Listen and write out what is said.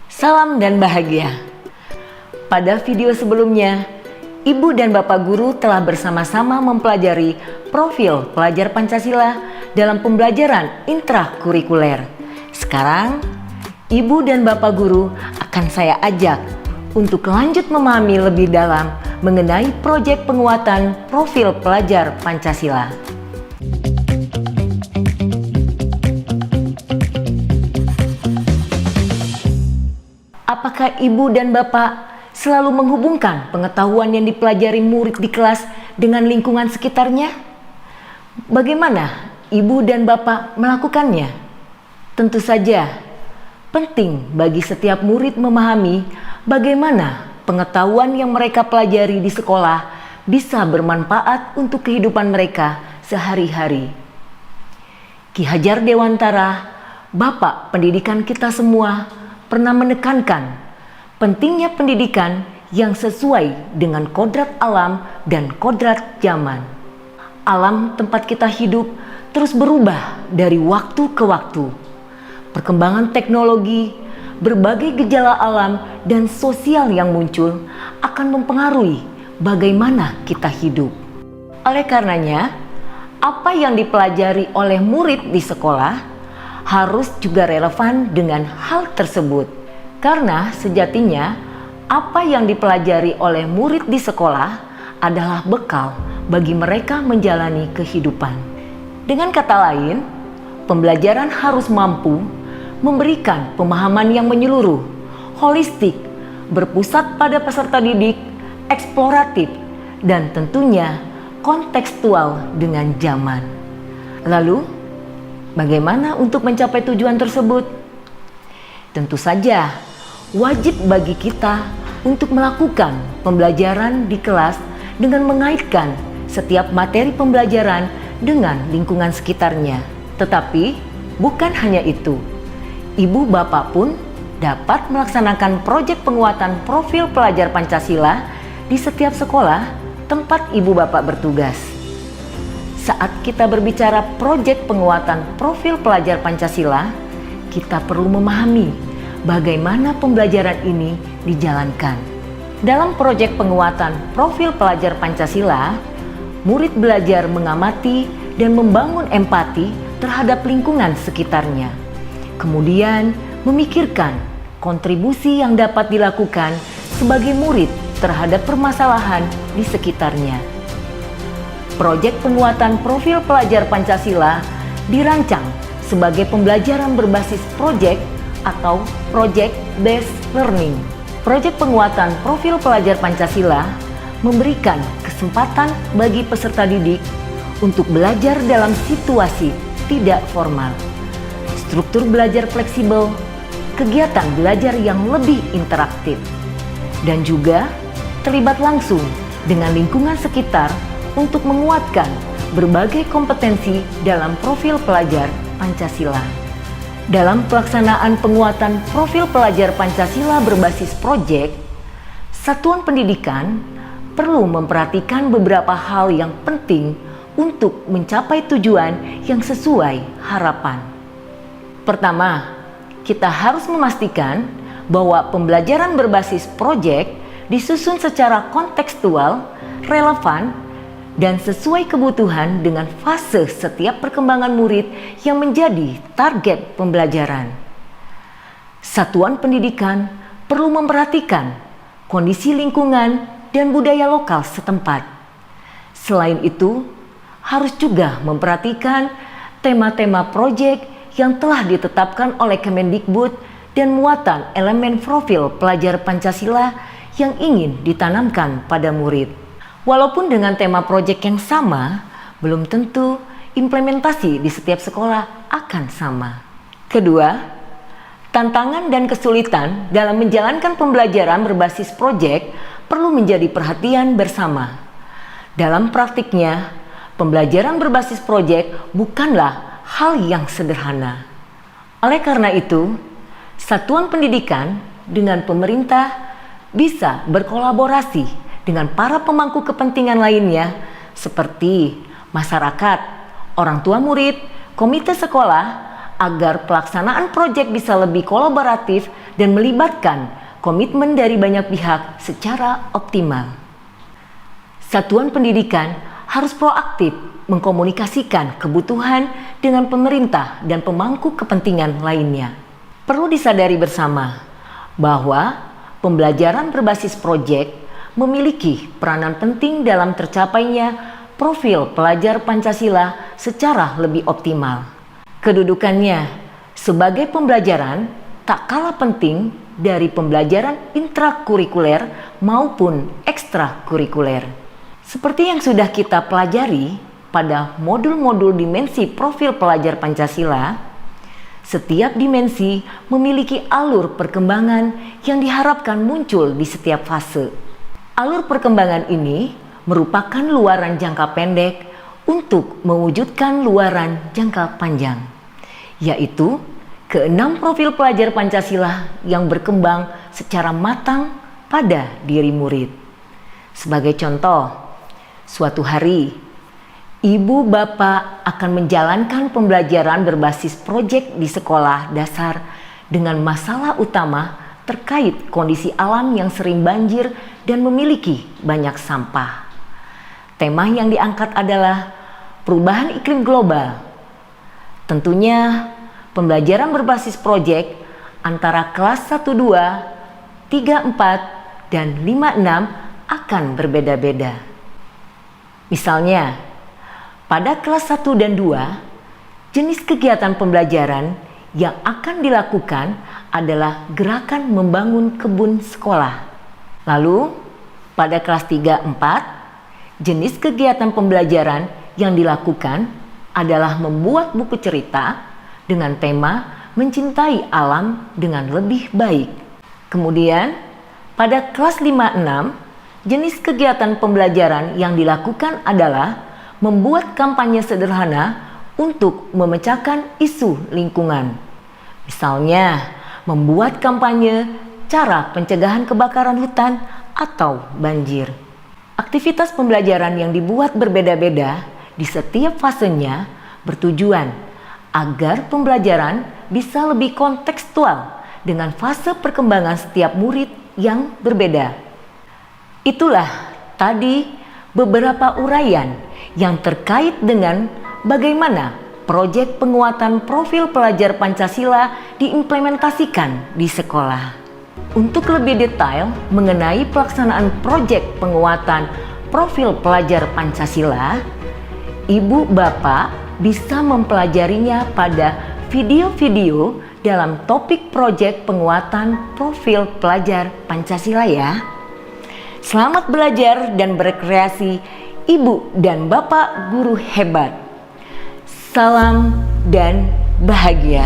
Salam dan bahagia. Pada video sebelumnya, Ibu dan Bapak Guru telah bersama-sama mempelajari profil pelajar Pancasila dalam pembelajaran intrakurikuler. Sekarang, Ibu dan Bapak Guru akan saya ajak untuk lanjut memahami lebih dalam mengenai proyek penguatan profil pelajar Pancasila. Apakah Ibu dan Bapak selalu menghubungkan pengetahuan yang dipelajari murid di kelas dengan lingkungan sekitarnya? Bagaimana Ibu dan Bapak melakukannya? Tentu saja, penting bagi setiap murid memahami bagaimana pengetahuan yang mereka pelajari di sekolah bisa bermanfaat untuk kehidupan mereka sehari-hari. Ki Hajar Dewantara, Bapak pendidikan kita semua, pernah menekankan pentingnya pendidikan yang sesuai dengan kodrat alam dan kodrat zaman. Alam tempat kita hidup terus berubah dari waktu ke waktu. Perkembangan teknologi, berbagai gejala alam dan sosial yang muncul akan mempengaruhi bagaimana kita hidup. Oleh karenanya, apa yang dipelajari oleh murid di sekolah harus juga relevan dengan hal tersebut. Karena sejatinya apa yang dipelajari oleh murid di sekolah adalah bekal bagi mereka menjalani kehidupan. Dengan kata lain, pembelajaran harus mampu memberikan pemahaman yang menyeluruh, holistik, berpusat pada peserta didik, eksploratif, dan tentunya kontekstual dengan zaman. Lalu, bagaimana untuk mencapai tujuan tersebut? Tentu saja, wajib bagi kita untuk melakukan pembelajaran di kelas dengan mengaitkan setiap materi pembelajaran dengan lingkungan sekitarnya. Tetapi, bukan hanya itu. Ibu Bapak pun dapat melaksanakan proyek penguatan profil pelajar Pancasila di setiap sekolah tempat Ibu Bapak bertugas. Saat kita berbicara proyek penguatan profil pelajar Pancasila, kita perlu memahami bagaimana pembelajaran ini dijalankan. Dalam proyek penguatan profil pelajar Pancasila, murid belajar mengamati dan membangun empati terhadap lingkungan sekitarnya. Kemudian memikirkan kontribusi yang dapat dilakukan sebagai murid terhadap permasalahan di sekitarnya. Proyek penguatan profil pelajar Pancasila dirancang sebagai pembelajaran berbasis proyek atau project based learning. Proyek penguatan profil pelajar Pancasila memberikan kesempatan bagi peserta didik untuk belajar dalam situasi tidak formal, struktur belajar fleksibel, kegiatan belajar yang lebih interaktif, dan juga terlibat langsung dengan lingkungan sekitar untuk menguatkan berbagai kompetensi dalam profil pelajar Pancasila. Dalam pelaksanaan penguatan profil pelajar Pancasila berbasis proyek, satuan pendidikan perlu memperhatikan beberapa hal yang penting untuk mencapai tujuan yang sesuai harapan. Pertama, kita harus memastikan bahwa pembelajaran berbasis proyek disusun secara kontekstual, relevan, dan sesuai kebutuhan dengan fase setiap perkembangan murid yang menjadi target pembelajaran. Satuan pendidikan perlu memperhatikan kondisi lingkungan dan budaya lokal setempat. Selain itu, harus juga memperhatikan tema-tema proyek yang telah ditetapkan oleh Kemendikbud dan muatan elemen profil pelajar Pancasila yang ingin ditanamkan pada murid. Walaupun dengan tema proyek yang sama, belum tentu implementasi di setiap sekolah akan sama. Kedua, tantangan dan kesulitan dalam menjalankan pembelajaran berbasis proyek perlu menjadi perhatian bersama. Dalam praktiknya, pembelajaran berbasis proyek bukanlah hal yang sederhana. Oleh karena itu, satuan pendidikan dengan pemerintah bisa berkolaborasi dengan para pemangku kepentingan lainnya seperti masyarakat, orang tua murid, komite sekolah agar pelaksanaan proyek bisa lebih kolaboratif dan melibatkan komitmen dari banyak pihak secara optimal. Satuan pendidikan harus proaktif mengkomunikasikan kebutuhan dengan pemerintah dan pemangku kepentingan lainnya. Perlu disadari bersama bahwa pembelajaran berbasis proyek memiliki peranan penting dalam tercapainya profil pelajar Pancasila secara lebih optimal. Kedudukannya sebagai pembelajaran tak kalah penting dari pembelajaran intrakurikuler maupun ekstrakurikuler. Seperti yang sudah kita pelajari pada modul-modul dimensi profil pelajar Pancasila, setiap dimensi memiliki alur perkembangan yang diharapkan muncul di setiap fase. Alur perkembangan ini merupakan luaran jangka pendek untuk mewujudkan luaran jangka panjang, yaitu keenam profil pelajar Pancasila yang berkembang secara matang pada diri murid. Sebagai contoh, suatu hari ibu bapak akan menjalankan pembelajaran berbasis proyek di sekolah dasar dengan masalah utama terkait kondisi alam yang sering banjir dan memiliki banyak sampah. Tema yang diangkat adalah perubahan iklim global. Tentunya pembelajaran berbasis proyek antara kelas 1-2, 3-4, dan 5-6 akan berbeda-beda. Misalnya, pada kelas 1 dan 2, jenis kegiatan pembelajaran yang akan dilakukan adalah gerakan membangun kebun sekolah. Lalu, pada kelas 3-4, jenis kegiatan pembelajaran yang dilakukan adalah membuat buku cerita dengan tema mencintai alam dengan lebih baik. Kemudian, pada kelas 5-6, jenis kegiatan pembelajaran yang dilakukan adalah membuat kampanye sederhana untuk memecahkan isu lingkungan. Misalnya, membuat kampanye cara pencegahan kebakaran hutan atau banjir. Aktivitas pembelajaran yang dibuat berbeda-beda di setiap fasenya bertujuan agar pembelajaran bisa lebih kontekstual dengan fase perkembangan setiap murid yang berbeda. Itulah tadi beberapa uraian yang terkait dengan bagaimana proyek penguatan profil pelajar Pancasila diimplementasikan di sekolah. Untuk lebih detail mengenai pelaksanaan proyek penguatan profil pelajar Pancasila, Ibu Bapak bisa mempelajarinya pada video-video dalam topik proyek penguatan profil pelajar Pancasila ya. Selamat belajar dan berkreasi, Ibu dan Bapak guru hebat. Salam dan bahagia.